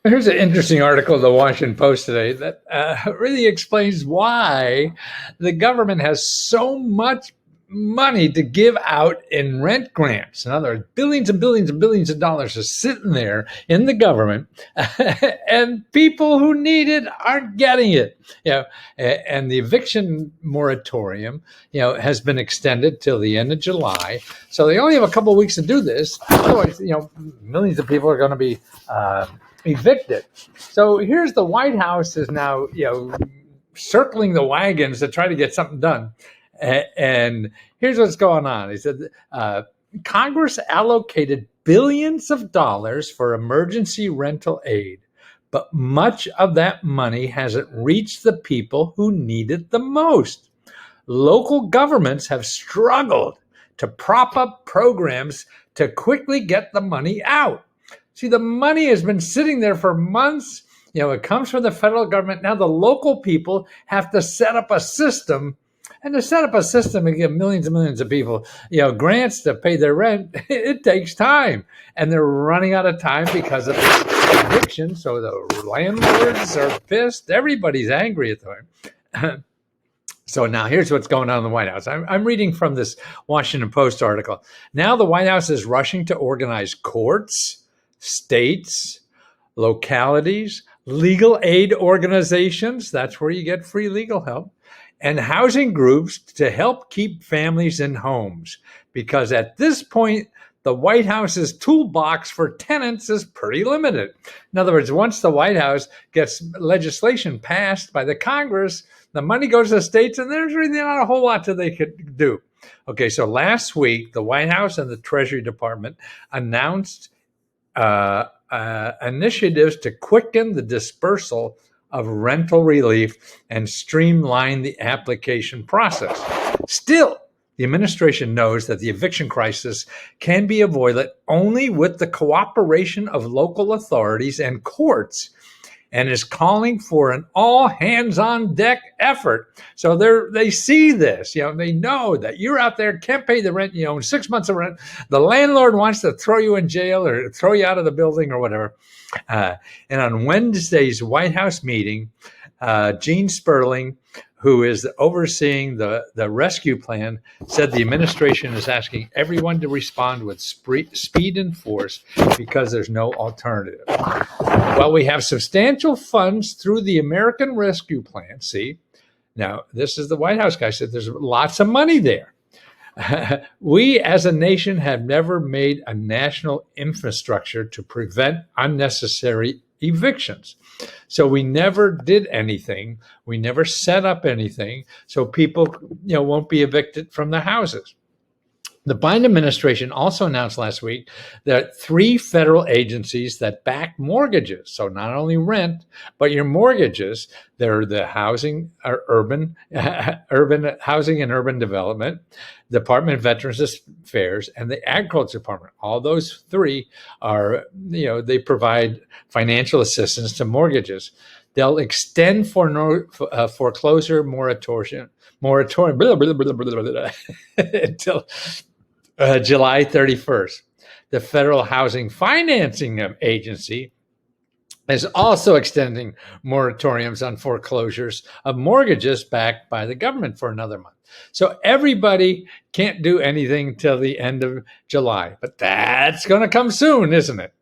Here's an interesting article in the Washington Post today that really explains why the government has so much money to give out in rent grants. In other words, billions and billions and billions of dollars are sitting there in the government, and people who need it aren't getting it. You know, and the eviction moratorium, has been extended till the end of July. So they only have a couple of weeks to do this. Otherwise, millions of people are going to be evicted. So here's the White House is now, circling the wagons to try to get something done. And here's what's going on. He said Congress allocated billions of dollars for emergency rental aid, but much of that money hasn't reached the people who need it the most. Local governments have struggled to prop up programs to quickly get the money out. See, the money has been sitting there for months. It comes from the federal government. Now the local people have to set up a system. And to set up a system and give millions and millions of people, grants to pay their rent, it takes time. And they're running out of time because of this eviction. So the landlords are pissed. Everybody's angry at them. So now here's what's going on in the White House. I'm reading from this Washington Post article. Now the White House is rushing to organize courts, states, localities, legal aid organizations, that's where you get free legal help, and housing groups to help keep families in homes. Because at this point, the White House's toolbox for tenants is pretty limited. In other words, once the White House gets legislation passed by the Congress, the money goes to the states, and there's really not a whole lot that they could do. Okay, so last week, the White House and the Treasury Department announced initiatives to quicken the dispersal of rental relief and streamline the application process. Still, the administration knows that the eviction crisis can be avoided only with the cooperation of local authorities and courts, and is calling for an all hands on deck effort. So they see this, they know that you're out there, can't pay the rent, 6 months of rent. The landlord wants to throw you in jail or throw you out of the building or whatever. And on Wednesday's White House meeting, Gene Sperling, who is overseeing the rescue plan, said the administration is asking everyone to respond with speed and force because there's no alternative. Well, we have substantial funds through the American Rescue Plan. See, now this is the White House guy said there's lots of money there. We as a nation have never made a national infrastructure to prevent unnecessary evictions. So we never did anything. We never set up anything so people, won't be evicted from their houses. The Biden administration also announced last week that 3 federal agencies that back mortgages, so not only rent, but your mortgages, they're the housing, urban housing and urban development, Department of Veterans Affairs, and the Agriculture Department. All those 3 are, they provide financial assistance to mortgages. They'll extend foreclosure moratorium until July 31st. The Federal Housing Financing Agency is also extending moratoriums on foreclosures of mortgages backed by the government for another month. So everybody can't do anything till the end of July, but that's going to come soon, isn't it?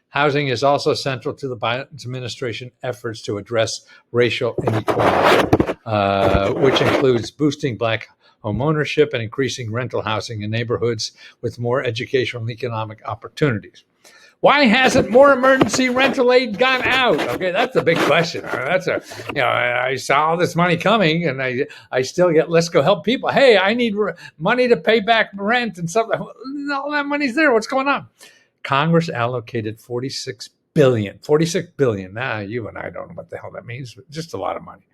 Housing is also central to the Biden administration efforts to address racial inequality, which includes boosting Black home ownership and increasing rental housing in neighborhoods with more educational and economic opportunities. Why hasn't more emergency rental aid gone out? Okay, that's a big question. I saw all this money coming, and I still get let's go help people. Hey, I need money to pay back rent and stuff. All that money's there. What's going on? Congress allocated $46 billion. Now, you and I don't know what the hell that means, but just a lot of money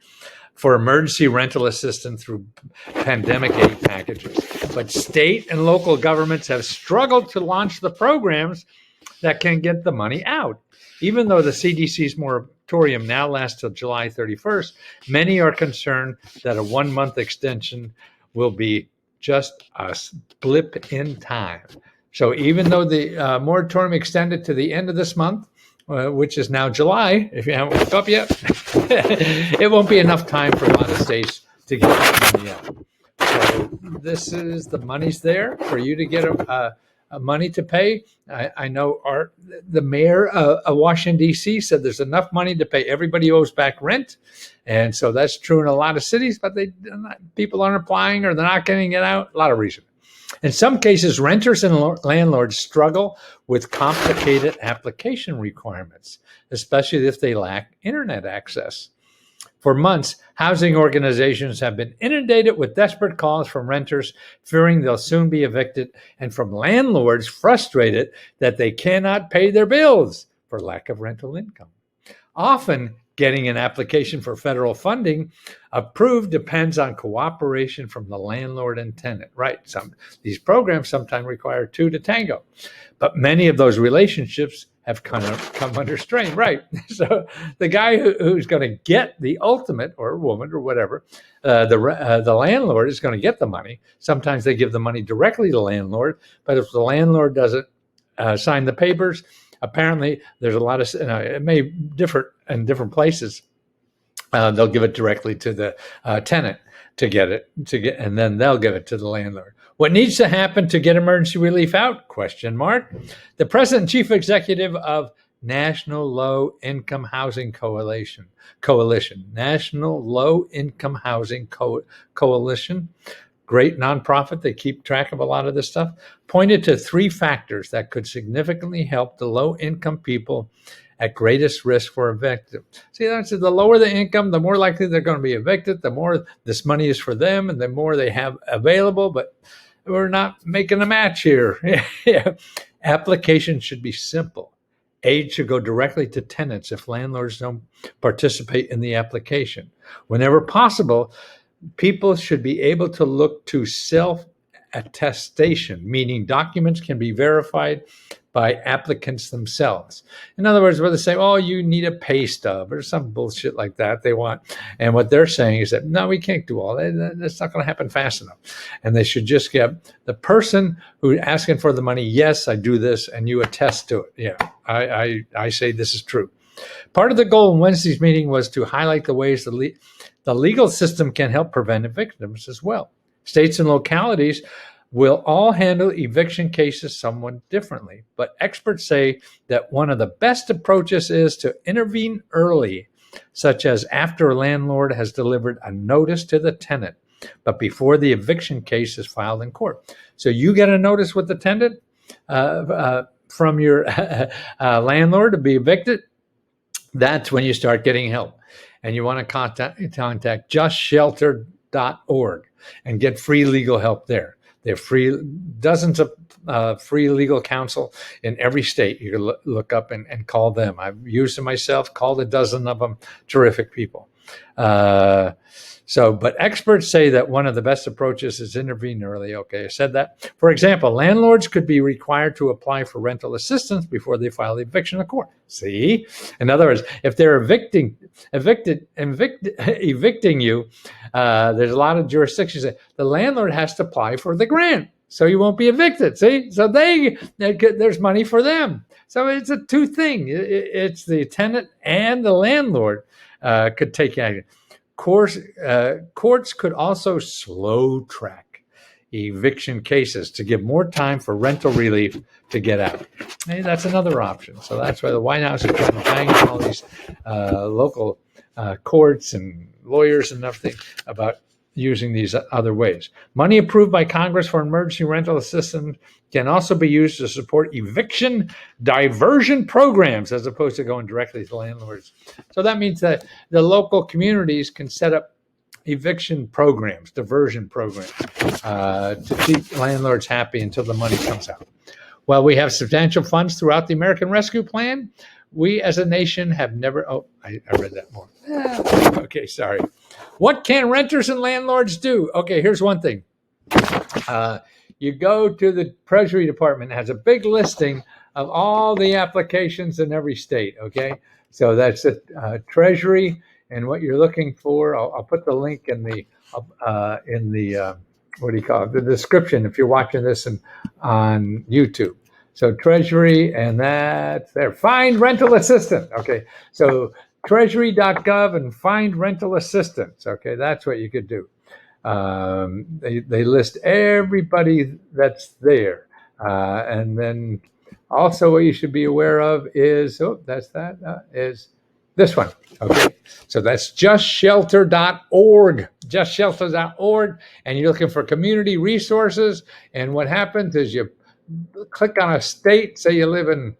for emergency rental assistance through pandemic aid packages. But state and local governments have struggled to launch the programs that can get the money out. Even though the CDC's moratorium now lasts till July 31st, many are concerned that a 1-month extension will be just a blip in time. So even though the moratorium extended to the end of this month, which is now July, if you haven't woke up yet, it won't be enough time for a lot of states to get that money out. So this is the money's there for you to get a money to pay. I know the mayor of Washington, D.C. said there's enough money to pay everybody who owes back rent. And so that's true in a lot of cities, but people aren't applying or they're not getting it out. A lot of reasons. In some cases, renters and landlords struggle with complicated application requirements, especially if they lack internet access. For months, housing organizations have been inundated with desperate calls from renters fearing they'll soon be evicted, and from landlords frustrated that they cannot pay their bills for lack of rental income. Often, getting an application for federal funding approved depends on cooperation from the landlord and tenant. Right. These programs sometimes require two to tango, but many of those relationships have kind of come under strain. Right. So the guy who's going to get the ultimate, or woman or whatever, the landlord is going to get the money. Sometimes they give the money directly to the landlord, but if the landlord doesn't sign the papers, apparently there's a lot of, it may differ in different places. They'll give it directly to the tenant and then they'll give it to the landlord. What needs to happen to get emergency relief out? ? The president and chief executive of National Low Income Housing Coalition, National Low Income Housing Coalition, great nonprofit, they keep track of a lot of this stuff, pointed to 3 factors that could significantly help the low-income people at greatest risk for eviction. See, that's the lower the income, the more likely they're going to be evicted, the more this money is for them, and the more they have available, but we're not making a match here. Applications should be simple. Aid should go directly to tenants if landlords don't participate in the application. Whenever possible, people should be able to look to self-attestation, meaning documents can be verified by applicants themselves. In other words, where they say, oh, you need a pay stub or some bullshit like that they want. And what they're saying is that, no, we can't do all that. That's not going to happen fast enough. And they should just get the person who's asking for the money, yes, I do this, and you attest to it. Yeah, I say this is true. Part of the goal in Wednesday's meeting was to highlight the ways the legal system can help prevent evictions as well. States and localities will all handle eviction cases somewhat differently, but experts say that one of the best approaches is to intervene early, such as after a landlord has delivered a notice to the tenant, but before the eviction case is filed in court. So you get a notice with the tenant from your landlord to be evicted. That's when you start getting help. And you want to contact justshelter.org and get free legal help there. They're free, dozens of free legal counsel in every state. You can look up and call them. I've used them myself, called a dozen of them, terrific people. But experts say that one of the best approaches is intervene early. Okay, I said that. For example, landlords could be required to apply for rental assistance before they file the eviction in court. See? In other words, if they're evicting you, there's a lot of jurisdictions that the landlord has to apply for the grant, so you won't be evicted. See? So there's money for them. So it's a two thing. It's the tenant and the landlord could take action. Courts could also slow track eviction cases to give more time for rental relief to get out. Hey, that's another option. So that's why the White House is trying to bang on all these local courts and lawyers and everything about using these other ways. Money approved by Congress for emergency rental assistance can also be used to support eviction diversion programs as opposed to going directly to landlords. So that means that the local communities can set up eviction programs, diversion programs, to keep landlords happy until the money comes out. While we have substantial funds throughout the American Rescue Plan, we as a nation have never, I read that more. Okay, sorry. What can renters and landlords do? Okay, here's one thing. You go to the Treasury Department, it has a big listing of all the applications in every state, okay? So that's the Treasury, and what you're looking for, I'll put the link in the what do you call it? The description if you're watching this on YouTube. So Treasury, and that's there. Find rental assistance. Okay. So treasury.gov and find rental assistance. Okay. That's what you could do. They list everybody that's there. And then also what you should be aware of is, is this one. Okay. So that's justshelter.org, justshelter.org. And you're looking for community resources. And what happens is you click on a state, say you live in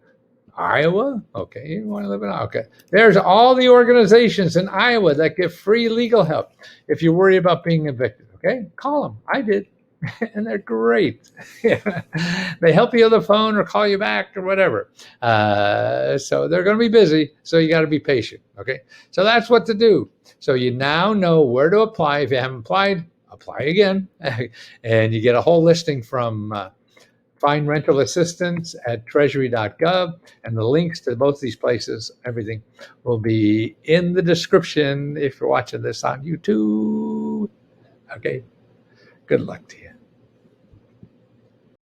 Iowa. Okay, you want to live in Iowa. Okay. There's all the organizations in Iowa that give free legal help if you worry about being evicted. Okay, call them. I did, and they're great. They help you on the phone or call you back or whatever. So they're going to be busy, so you got to be patient. Okay, so that's what to do. So you now know where to apply. If you haven't applied, apply again, and you get a whole listing from. Find rental assistance at treasury.gov, and the links to both these places, everything will be in the description if you're watching this on YouTube. Okay, good luck to you.